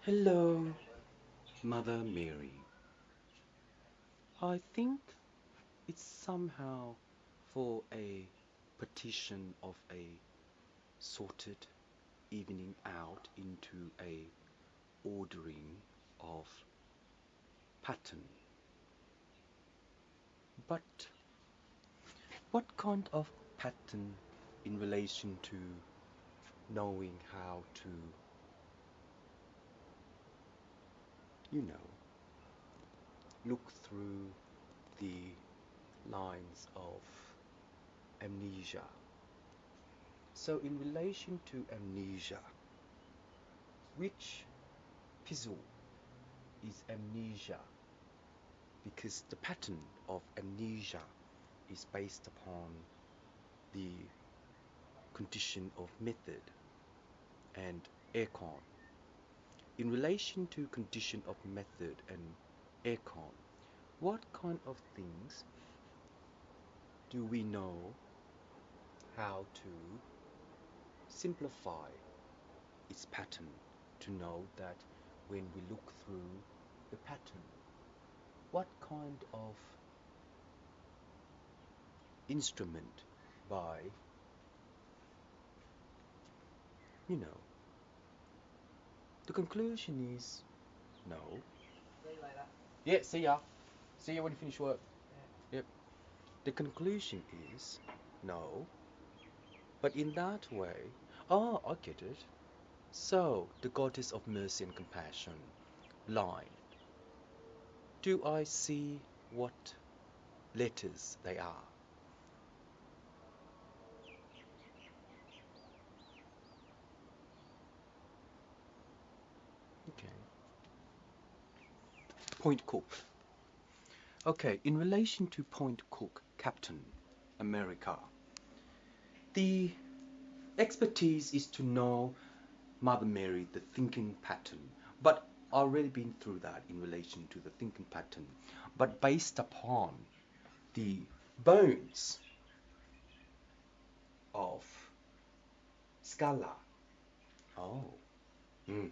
Hello, Mother Mary. I think it's somehow for a petition of a sorted evening out into a ordering of pattern. But what kind of pattern in relation to knowing how to, you know, look through the lines of amnesia? So in relation to amnesia, which puzzle is amnesia? Because the pattern of amnesia is based upon the condition of method and aircon. In relation to condition of method and aircon, what kind of things do we know how to simplify its pattern to know that when we look through the pattern, what kind of instrument by, you know, the conclusion is no. See you later. Yeah, see ya. See ya when you finish work. Yep. The conclusion is no. But in that way, oh, I get it. So, the goddess of mercy and compassion, blind. Do I see what letters they are? Okay. Point Cook. Okay, in relation to Point Cook, Captain America, the expertise is to know Mother Mary, the thinking pattern. But I've already been through that in relation to the thinking pattern. But based upon the bones of Scala. Oh. Mm.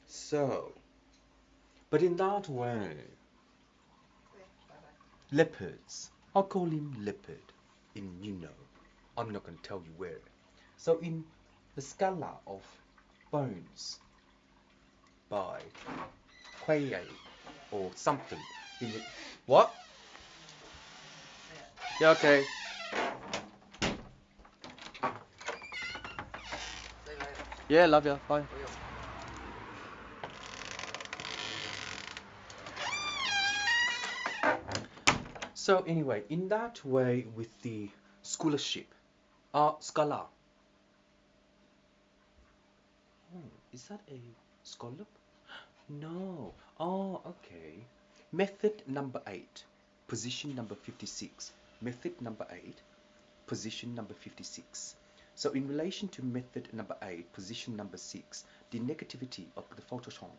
So, but in that way, leopards. I'll call him leopard in I'm not going to tell you where. So in the Scala of Bones by Quaye or something. In the, what? Yeah, okay. See you later. Yeah, love you. Bye. Will. So anyway, in that way with the scholarship, scholar. Oh, is that a scallop? No. Oh, okay. Method number 8, position number 56. Method number 8, position number 56. So in relation to method number 8, position number 6, the negativity of the photoson,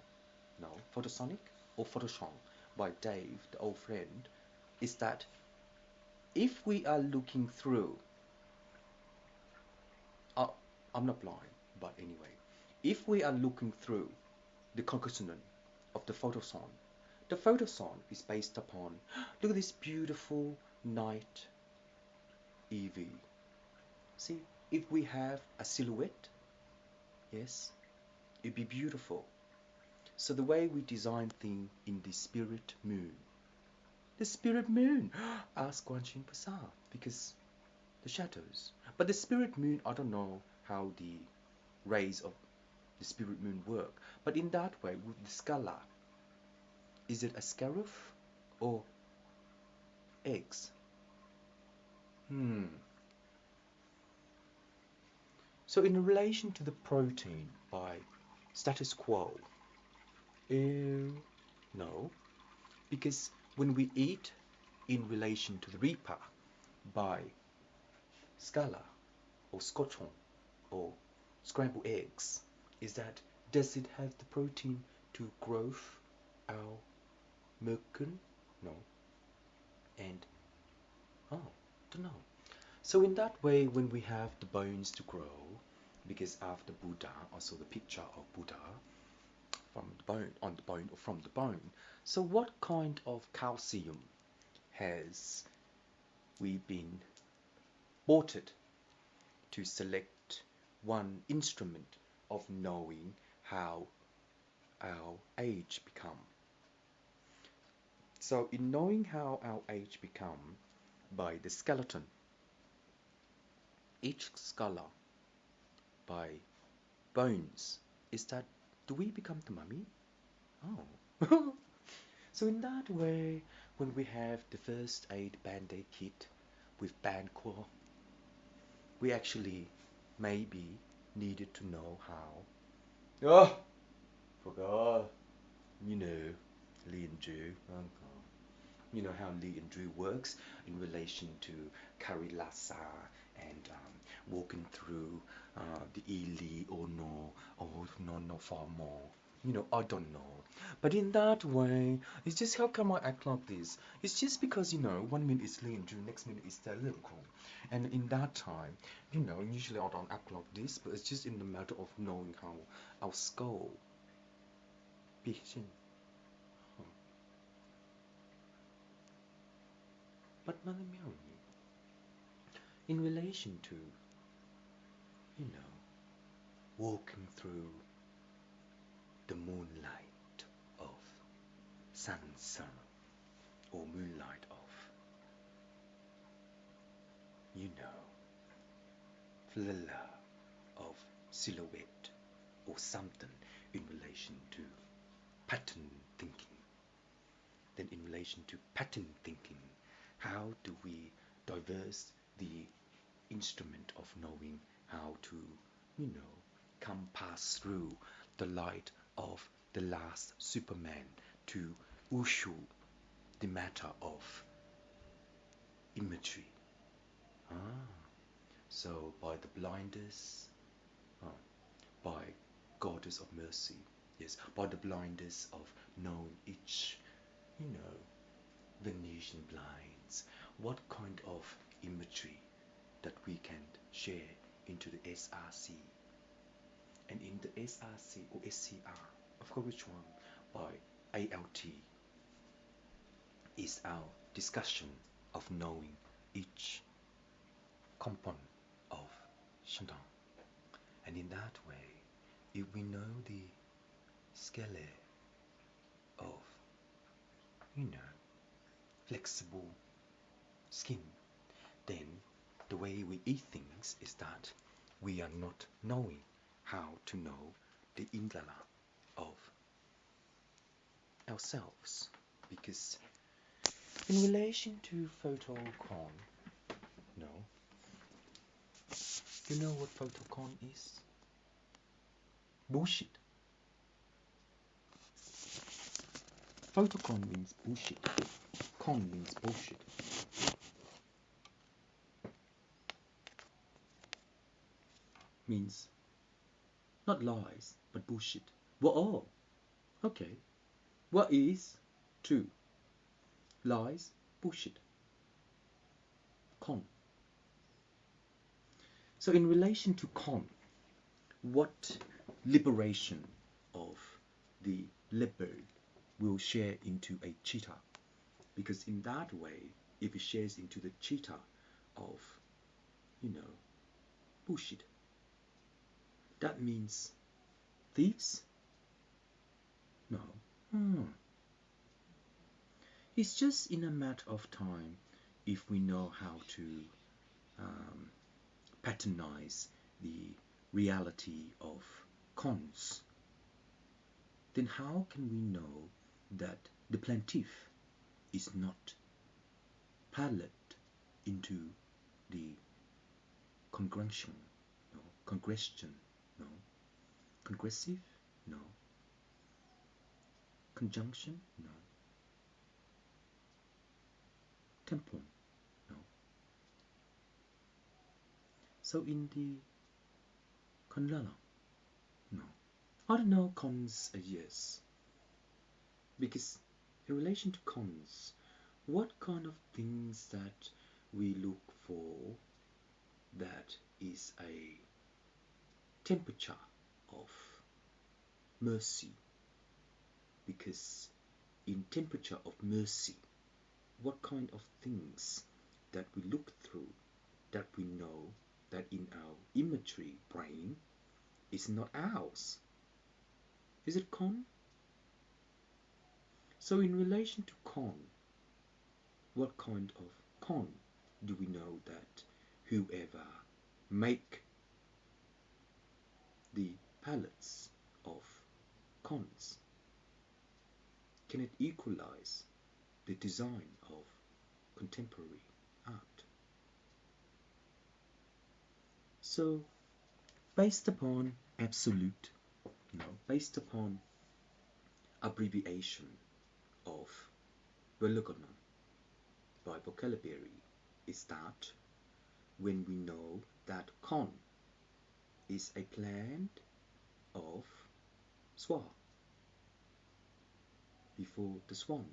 no, photosonic or photoson by Dave, the old friend, is that if we are looking through, uh, I'm not blind, but anyway, if we are looking through the concatenator of the photoson is based upon, look at this beautiful night EV. See, if we have a silhouette, yes, it'd be beautiful. So the way we design things in the spirit moon, ask Guanxin Pasa, because the shadows. But the spirit moon, I don't know how the rays of the spirit moon work. But in that way, with the scala, is it a scarab or eggs? Hmm. So in relation to the protein by status quo, no, because when we eat in relation to the reaper by scala or scotchon or scrambled eggs, is that does it have the protein to growth our merkin? No. And oh, don't know. So in that way, when we have the bones to grow, because after Buddha, also the picture of Buddha from the bone, on the bone, or from the bone. So what kind of calcium has we been bought to select one instrument of knowing how our age become? So in knowing how our age become by the skeleton, each scholar by bones, is that do we become the mummy? Oh. So in that way, when we have the first aid band-aid kit with Banquo, we actually maybe needed to know how. Oh, forgot. You know, Lee and Drew. You know how Lee and Drew works in relation to Kari Lassa and walking through the Ili or no, no far more. You know, I don't know. But in that way, it's just how come I act like this? It's just because, you know, 1 minute is Lee and Drew, next minute is Telecom. And in that time, you know, usually I don't act like this, but it's just in the matter of knowing how our skull pitching. But Mother Mary, in relation to, you know, walking through the moonlight of Sansa or moonlight of, you know, Flilla of silhouette or something in relation to pattern thinking. Then in relation to pattern thinking, how do we diverse the instrument of knowing how to, you know, come pass through the light of the last Superman to Ushu, the matter of imagery. So by the blinders, by Goddess of Mercy, yes, by the blinders of knowing each, you know, Venetian blinds, what kind of imagery that we can share into the SRC. And in the SRC or SCR, of course, which one? By ALT is our discussion of knowing each component of Shandong. And in that way, if we know the scale of, you know, flexible skin, then the way we eat things is that we are not knowing how to know the indala of ourselves. Because in relation to photocon, no, you know what photocon is? Bullshit. Photocon means bullshit. Con means bullshit. Means not lies, but bullshit. Well, oh, okay. What is true? Lies, bullshit. Con. So in relation to con, what liberation of the leopard will share into a cheetah? Because in that way, if it shares into the cheetah of, you know, bullshit, that means thieves? No. It's just in a matter of time if we know how to patternize the reality of cons, then how can we know that the plaintiff is not parallel into the congression? No. Congression? No. Congressive? No. Conjunction? No. Templum? No. So in the Conlala? No. I don't know cons a yes. Because in relation to cons, what kind of things that we look for that is a temperature of mercy, because in temperature of mercy, what kind of things that we look through, that we know that in our imagery brain is not ours. Is it con? So in relation to con, what kind of con do we know that whoever make the palettes of cons, can it equalize the design of contemporary art? So based upon absolute, based upon abbreviation of Vologonon by vocabulary, is that when we know that con is a plant of swan, before the swan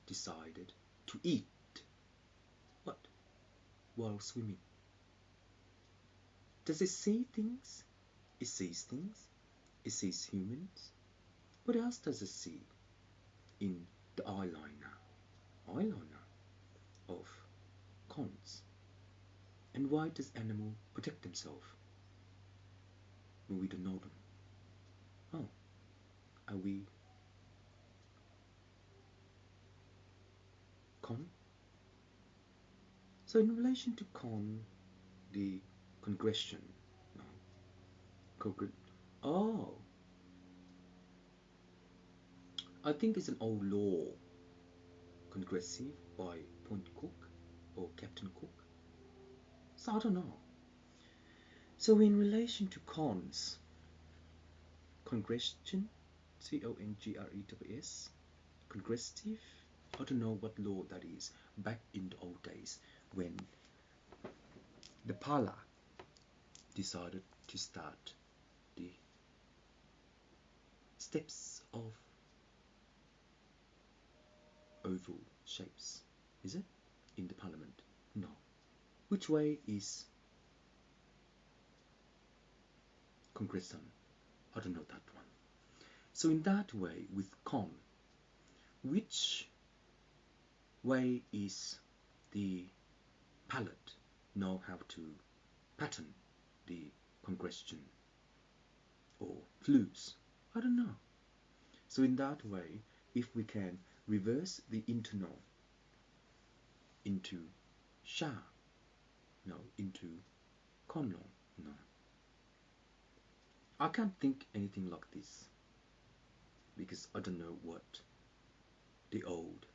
decided to eat what while swimming. Does it see things? It sees things. It sees humans. What else does it see in the eyeliner of cons? And why does animal protect themselves when we don't know them? Oh, are we con? So in relation to con, the congression, oh, I think it's an old law, congressive by Point Cook or Captain Cook. So I don't know. So in relation to cons, congression, C-O-N-G-R-E-S-S, congressive, I don't know what law that is, back in the old days when the Pala decided to start the steps of oval shapes. Is it? In the parliament? No. Which way is congression? I don't know that one. So in that way, with con, which way is the palette know how to pattern the congression or flutes? I don't know. So in that way, if we can reverse the internal into sha, no, into conlong, no. I can't think anything like this because I don't know what the old,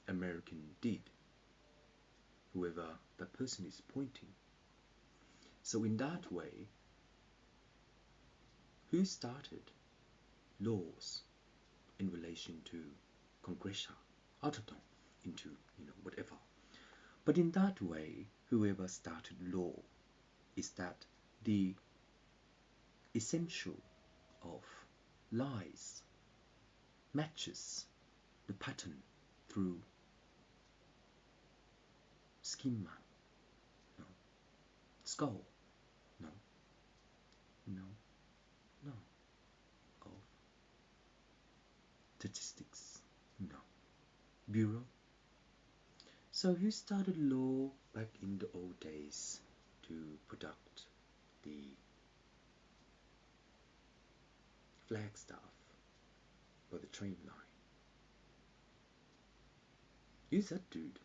American did, whoever that person is pointing. So in that way, who started laws in relation to congression? I don't know, into, whatever. But in that way, whoever started law is that the essential of lies matches the pattern through schema, no, skull, no, no, no, of statistics, no, bureau. So who started law back in the old days to product the flagstaff for the train line? Who's that dude?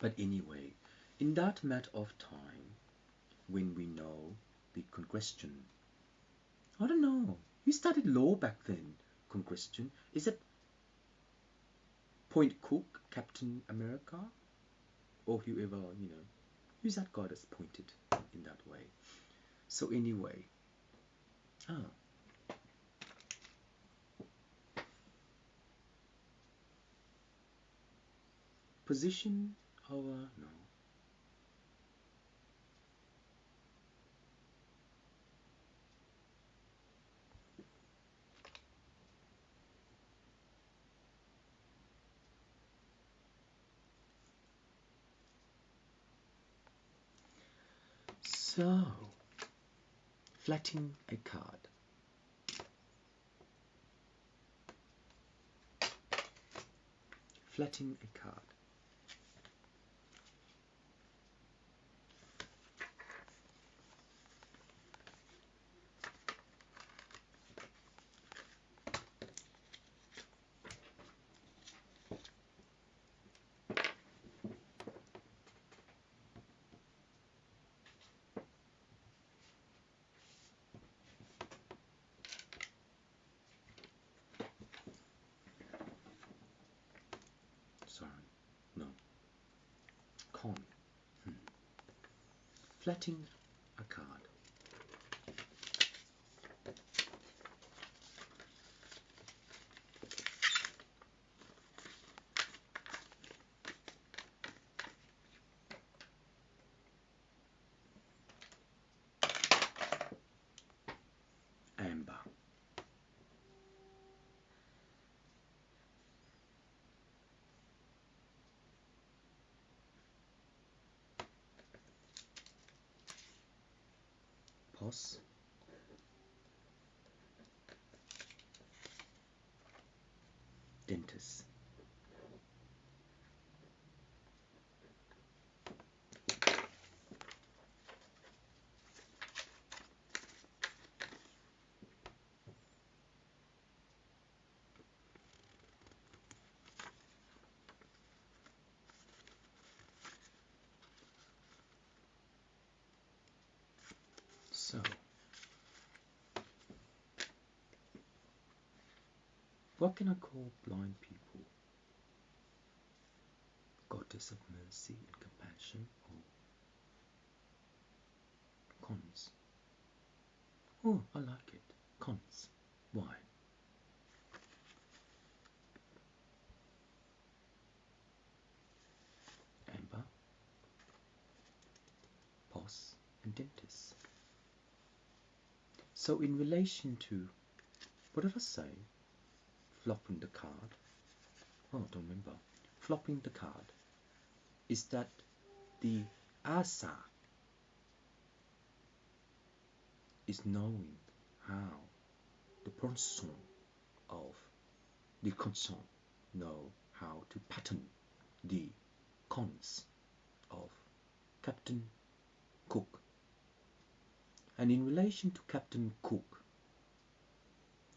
But anyway, in that matter of time, when we know the congression, I don't know, who started law back then? Congression? Is it Point Cook, Captain America? Or whoever, who's that guy that's pointed in that way? So anyway, position over, no. So, flattening a card. Flattening a card. Sorry, no. Con. Flattening a card. Amber. Pos. Dentist. So, what can I call blind people? Goddess of mercy and compassion, or cons? Oh, I like it. Cons. Why? Amber, pos, and dentist. So in relation to, what did I say? Flopping the card. Oh, I don't remember. Flopping the card. Is that the asa is knowing how the person of the concern know how to pattern the cons of Captain Cook. And in relation to Captain Cook,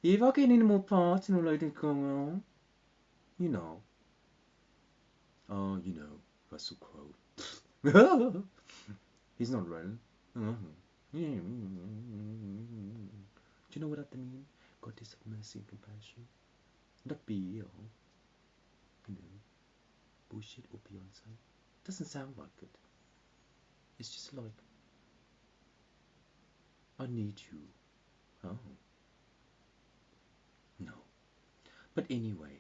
if I get any more parts in relation to, you know, Russell Crowe. He's not real. Do you know what that means? Goddess of mercy and compassion. Not be, bullshit or Beyonce. Doesn't sound like it. It's just like, I need you. Oh. No. But anyway,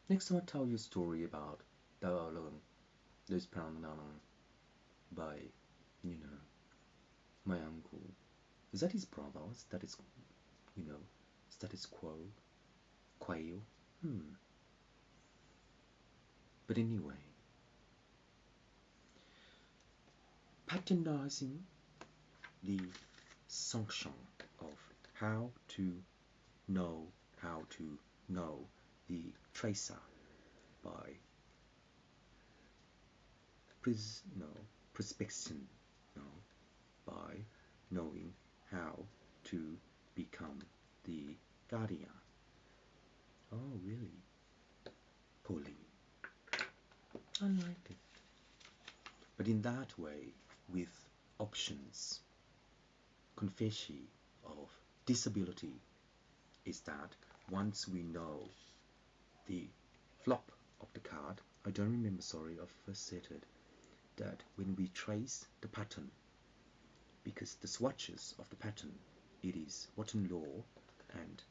next time I'll tell you a story about those pound by, my uncle. Is that his brother? Status quo? Quail? But anyway, patronizing the sanction of how to know the tracer by prospection, by knowing how to become the guardian. Oh, really? Pauline. I like it. But in that way, with options, confession of disability is that once we know the flop of the card, I don't remember, sorry, I first said it, that when we trace the pattern, because the swatches of the pattern, it is Wotton Law and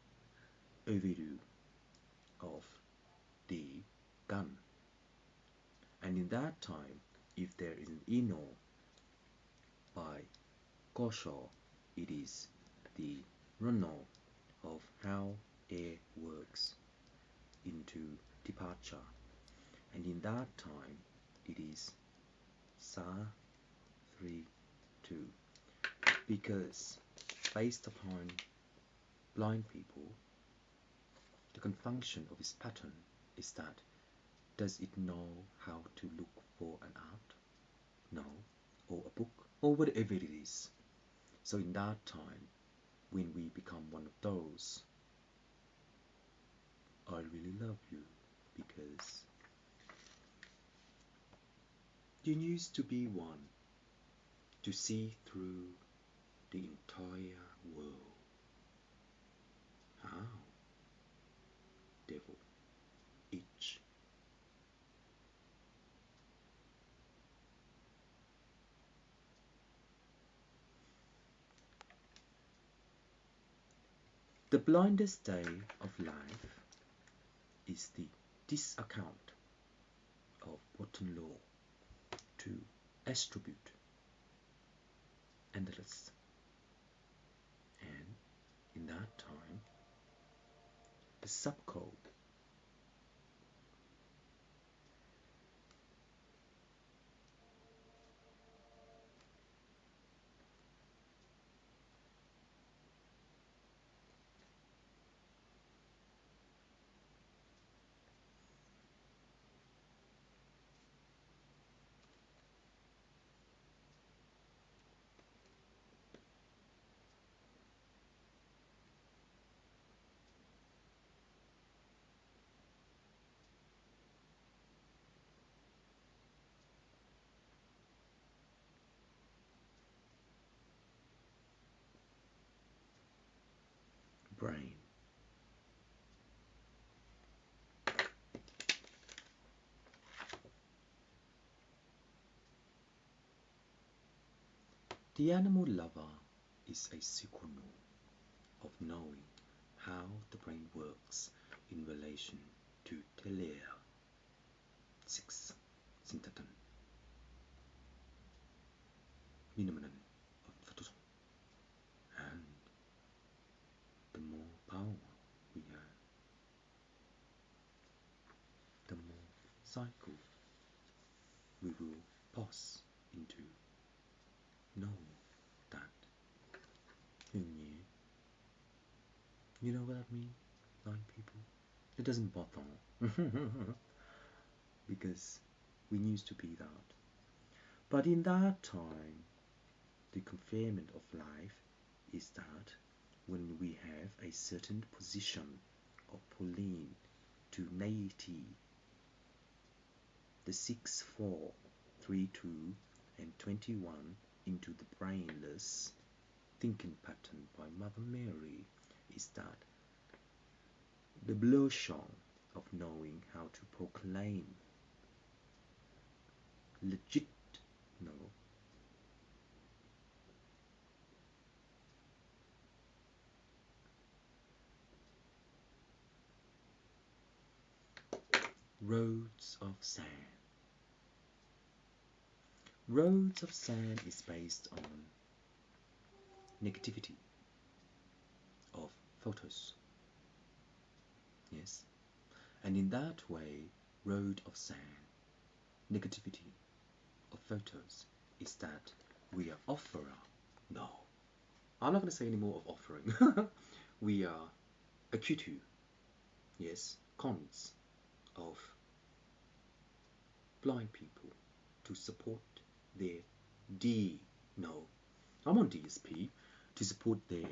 overview of the gun. And in that time, if there is an Eno by Goshaw, it is the runoff of how air works into departure. And in that time, it is Sa 3, 2. because based upon blind people, the confunction of its pattern is that does it know how to look for an art? No. Or a book? Or whatever it is. So in that time, when we become one of those, I really love you because you used to be one to see through the entire world. How? Devil. Itch. The blindest day of life is the disaccount of Wotton Law to Astrobute Endless. And in that time, the subcode brain. The animal lover is a sequel of knowing how the brain works in relation to telea 6 syntaton phenomenon of photoson. And the more power we have, the more cycle we will pass into knowing that. You know what I mean? Blind people. It doesn't bother because we used to be that. But in that time, the confinement of life is that when we have a certain position of Pauline to naivety, the 6, 4, 3, 2, and 21 into the brainless thinking pattern by Mother Mary is that the blushon of knowing how to proclaim legit no roads of sand. Roads of sand is based on negativity of photos. Yes. And in that way, road of sand, negativity of photos is that we are offerer. No. I'm not going to say any more of offering. We are acutu. Yes. Cons of blind people to support their D. No. I'm on DSP to support their,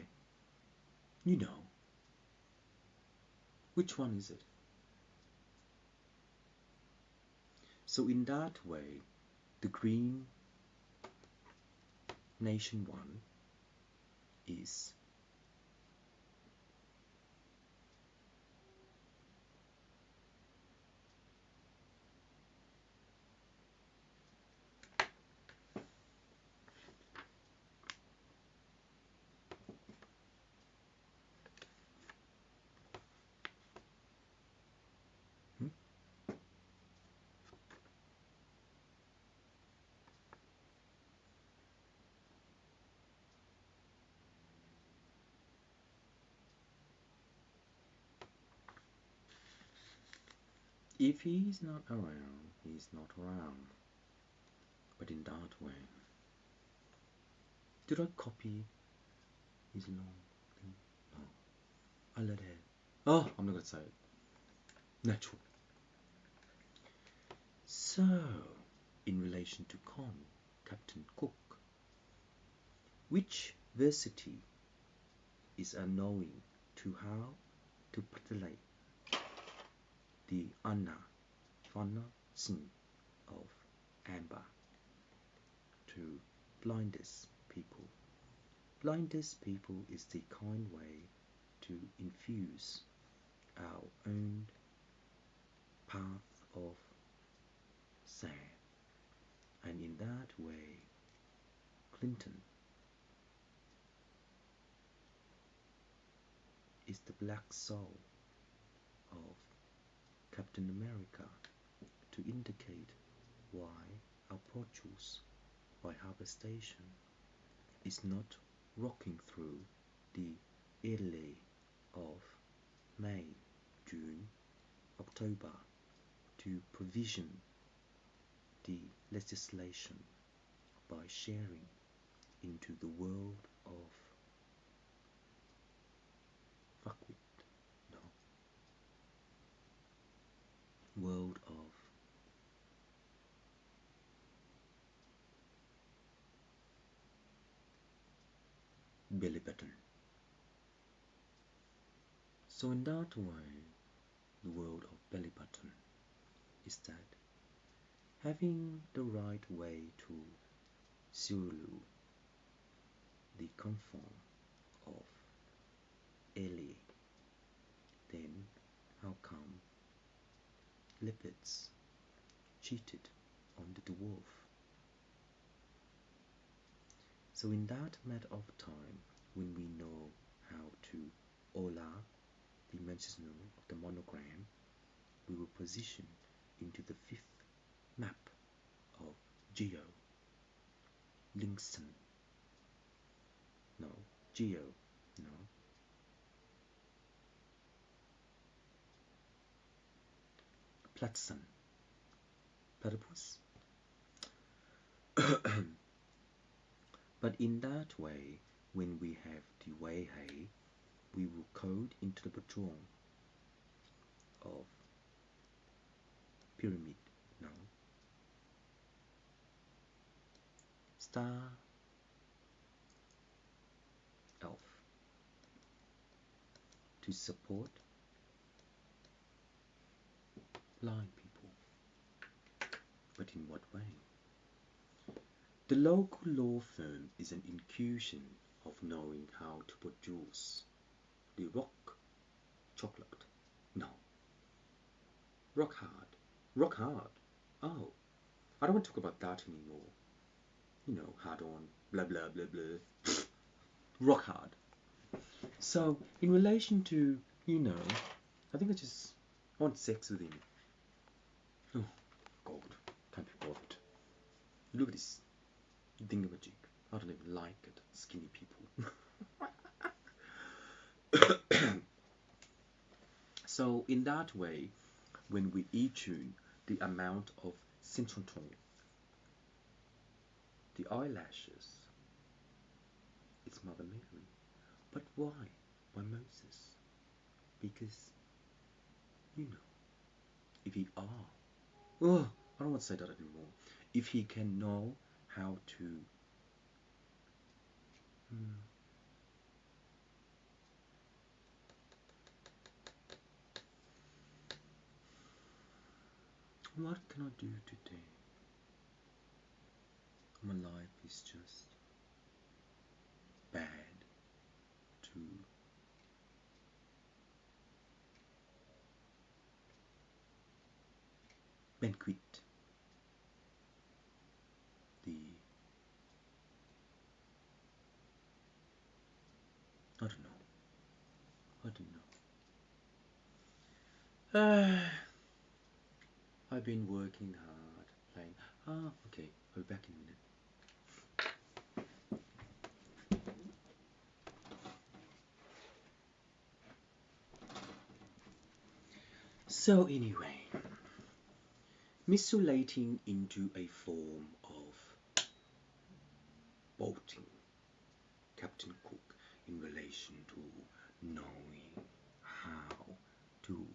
you know. Which one is it? So in that way, the Green Nation one is if he's not around, he's not around. But in that way, Did I copy his long thing? No. I let it. Oh, I'm not gonna say it. Natural. So, in relation to Kong, Captain Cook, which versity is unknowing to how to portray the Anna Vanna scene of Amber to blindest people. Blindest people is the kind way to infuse our own path of sand, and in that way, Clinton is the black soul of Captain America to indicate why our produce by Harbour Station is not rocking through the alley of May, June, October to provision the legislation by sharing into the world of fuckwit, no, world of belly button. So in that way, the world of belly button is that having the right way to Zulu, the conform of Eli, then how come Lipids cheated on the dwarf? So in that matter of time, when we know how to Ola, the mention of the monogram, we will position into the fifth map of Geo, Linkson, no, Geo, no, Platson, Platypus. But in that way, when we have the Weihei, we will code into the patron of pyramid, no, star, elf, to support blind people. But in what way? The local law firm is an inclusion of knowing how to produce the rock chocolate. No. Rock hard. Rock hard. Oh, I don't want to talk about that anymore. You know, hard on, blah blah blah blah. Rock hard. So, in relation to, you know, I think I want sex with him. Oh, God, can't be bothered. Look at this thingamajig. I don't even like it. Skinny people. So, in that way, when we e-tune the amount of syntron, the eyelashes, it's Mother Mary. But why? Why Moses? Because, you know, if he oh, I don't want to say that anymore. If he can know how to what can I do today? My life is just bad to banquet the I don't know. I don't know. I've been working hard, playing. Okay. I'll be back in a minute. So anyway, misulating into a form of bolting Captain Cook in relation to knowing how to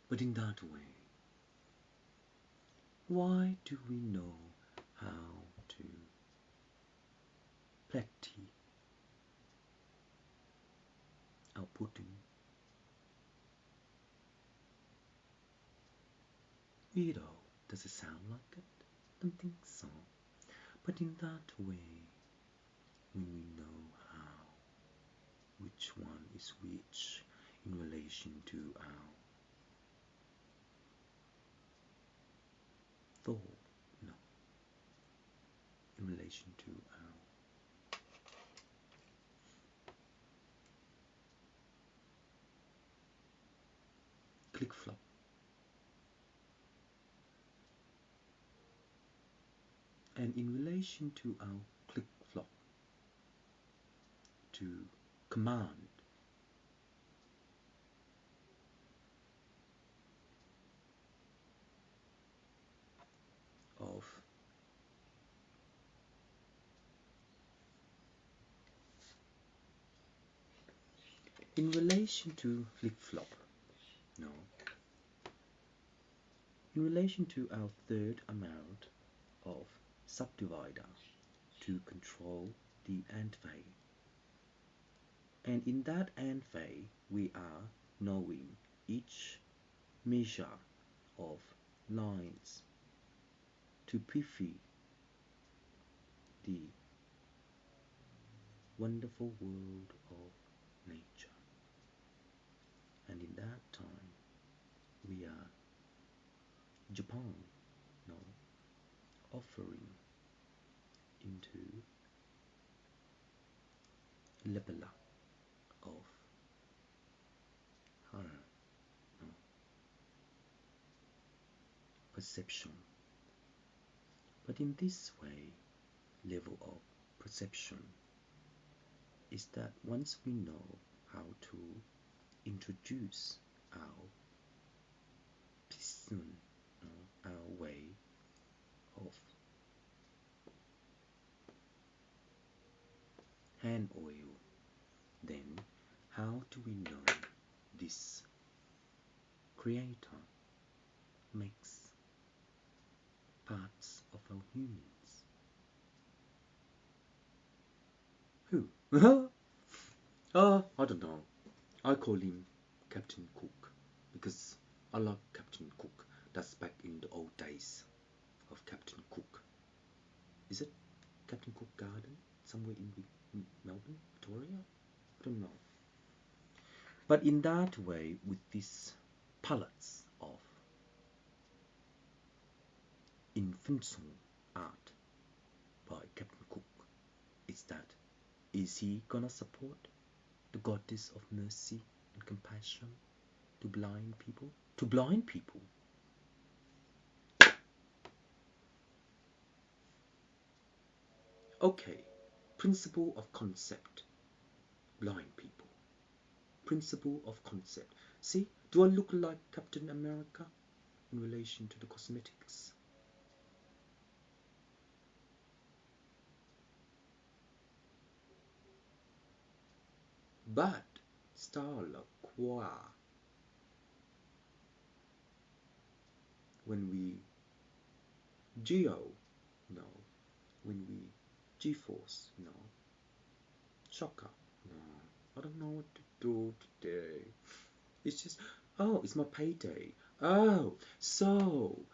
but in that way, why do we know how to platti our pudding? Weirdo, does it sound like it? I don't think so. But in that way, when we know how, which one is which in relation to our thought, no, in relation to our click flop. And in relation to our click flop, to command of in relation to flip flop, no, in relation to our third amount of subdivider to control the AND phase. And in that AND phase, we are knowing each measure of lines to prefix the wonderful world of nature. And in that time, we are Japan, no, offering into level of her, no, perception. But in this way, level of perception is that once we know how to introduce our piston, no, our way of hand oil, then how do we know this creator makes parts of our humans? Who? I don't know. I call him Captain Cook because I love Captain Cook. That's back in the old days of Captain Cook. Is it Captain Cook Garden somewhere in Melbourne, Victoria? I don't know. But in that way, with these palettes of infantile art by Captain Cook, is he gonna support the goddess of mercy and compassion to blind people? To blind people? Okay, principle of concept, blind people. Principle of concept. See, do I look like Captain America in relation to the cosmetics? But style qua when we geo, no, when we G-force, no, shocker, no, I don't know what to do today. It's just, oh, it's my payday. Oh, so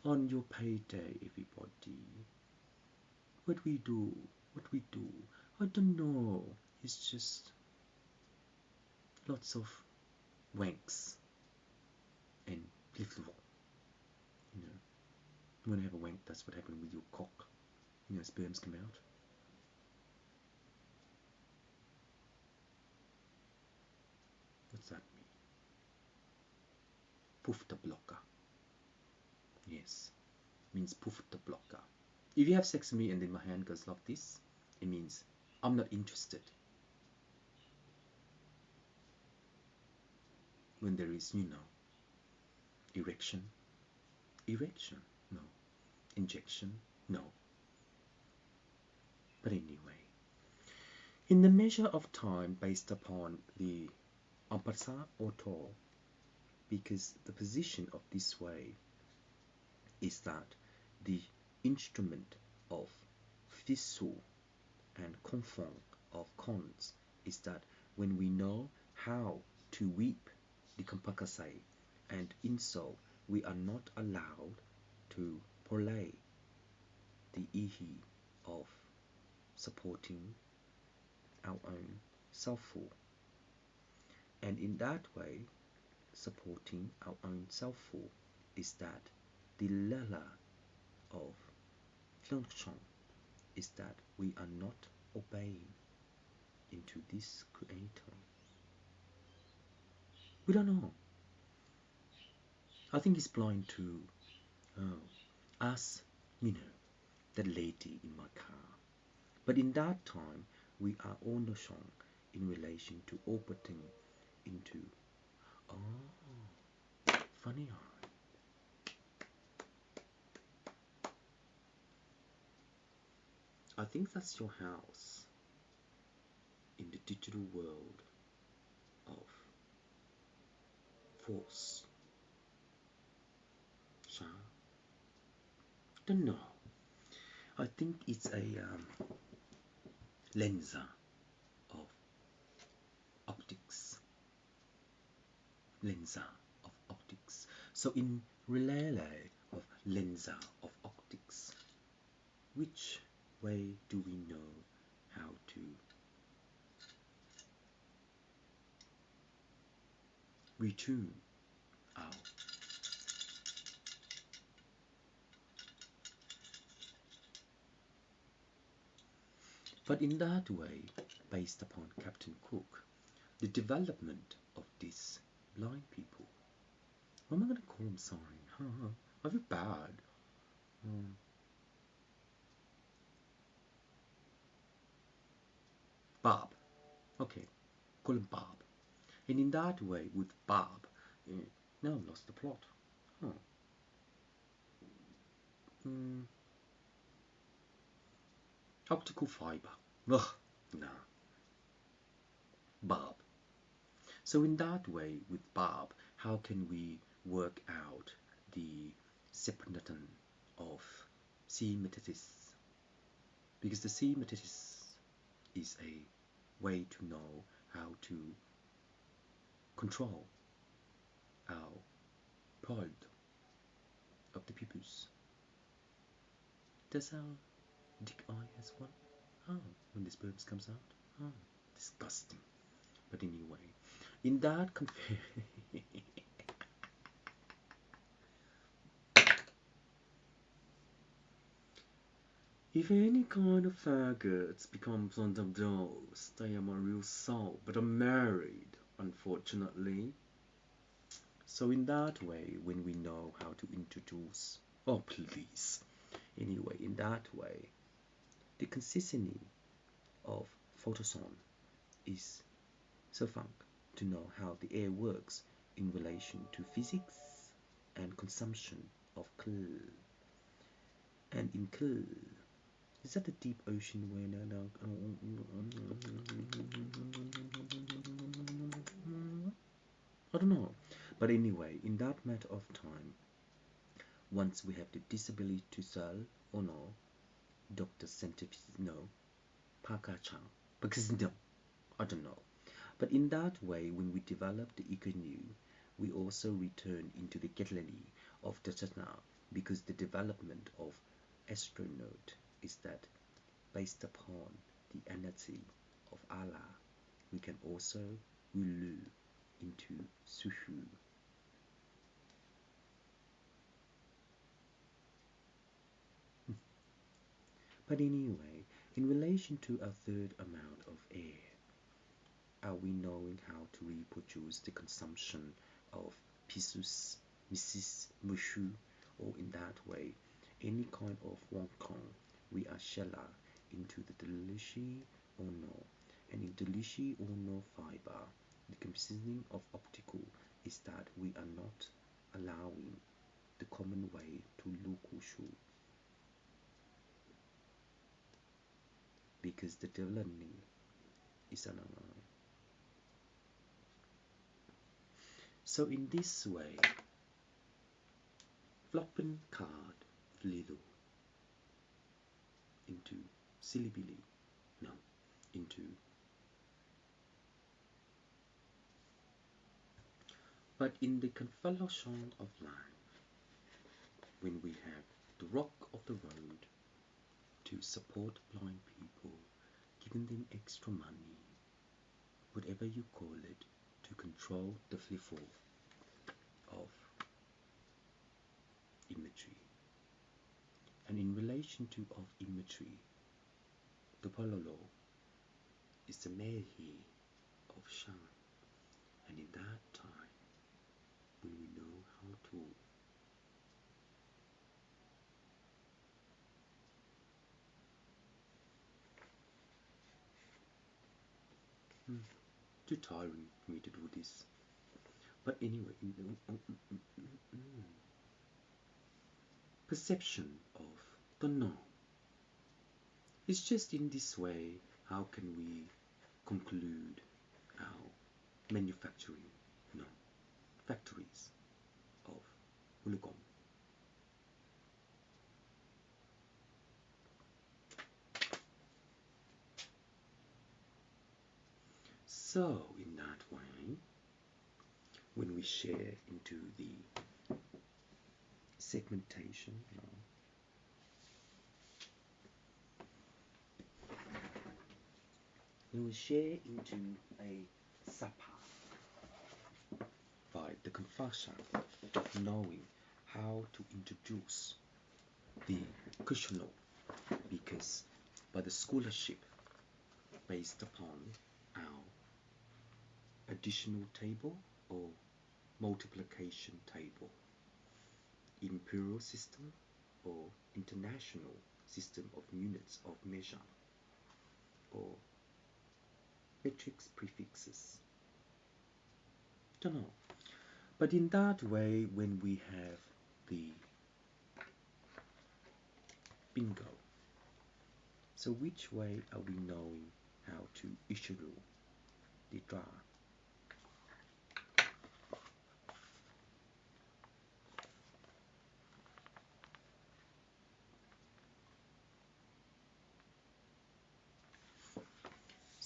on your payday, everybody, what we do, I don't know. It's just lots of wanks and flip-flop. You know, when you have a wank, that's what happened with your cock. You know, sperms come out. What's that mean? Poof the blocker. Yes, means poof the blocker. If you have sex with me and then my hand goes like this, it means I'm not interested. when there is, erection, no, injection, no. But anyway, in the measure of time based upon the ampersand or tau, because the position of this way is that the instrument of Fizeau and Confond of Cons is that when we know how to weep the Compacasai, and in so we are not allowed to play the ihi of supporting our own self-will, and in that way supporting our own self-will is that the lela of function is that we are not obeying into this creator. We don't know. I think he's blind to us, that lady in my car. But in that time, we are on the song in relation to opening into, funny eye. I think that's your house in the digital world of force. Sha? Don't know. I think it's a lensa of optics. Lensa of optics. So in relay of lensa of optics, which way do we know how to retune our but in that way, based upon Captain Cook, the development of these blind people. What am I going to call them? Sorry. I feel bad. Bob. Okay. Call him Bob. And in that way, with Bob, now I've lost the plot. Optical fiber. Ugh, nah. Bob. So in that way, with Bob, how can we work out the separaton of C metathesis? Because the C metathesis is a way to know how to control our pride of the pupils. Does our dick eye has one? When the sperms comes out? Disgusting. But anyway, in that if any kind of faggots becomes one of those, they are my real soul. But I'm married, unfortunately. So in that way, when we know how to introduce, oh please, anyway, in that way, the consistency of photoson is so fun to know how the air works in relation to physics and consumption of coal. And in coal, is that the deep ocean where I don't know. But anyway, in that matter of time, once we have the disability to sell or no, Dr. Scientific no, Parker-chan, because no, I don't know. But in that way, when we develop the Ikonu, we also return into the Getlani of the Chetna, because the development of astronaut is that based upon the energy of Allah, we can also ulu into Suhu. But anyway, in relation to a third amount of air, are we knowing how to reproduce the consumption of Pisus, Mrs. Mushu, or in that way, any kind of Wongkong, we are Shella into the Delishi or no, and in Delishi or no fiber, the consisting of optical is that we are not allowing the common way to lukushu, because the learning is an so in this way, flopping card flido into silibili, no, into. But in the configuration of life, when we have the rock of the road to support blind people, giving them extra money, whatever you call it, to control the flow of imagery. And in relation to of imagery, the pololo is the mehi of Shan. And in that time, when we know how too tiring for me to do this. But anyway, perception of the no. It's just in this way, how can we conclude our manufacturing factories of Hulugong. So in that way, when we share into the segmentation, when we share into a sapa by the confession of knowing how to introduce the Kushno, because by the scholarship based upon our additional table or multiplication table, imperial system or international system of units of measure, or matrix prefixes. Don't know. But in that way, when we have the bingo, so which way are we knowing how to issue the draw?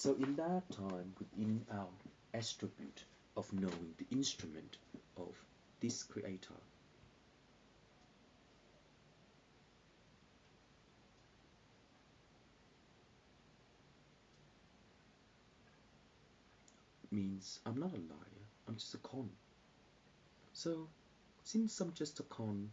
So in that time, within our attribute of knowing the instrument of this creator, means I'm not a liar, I'm just a con. So since I'm just a con,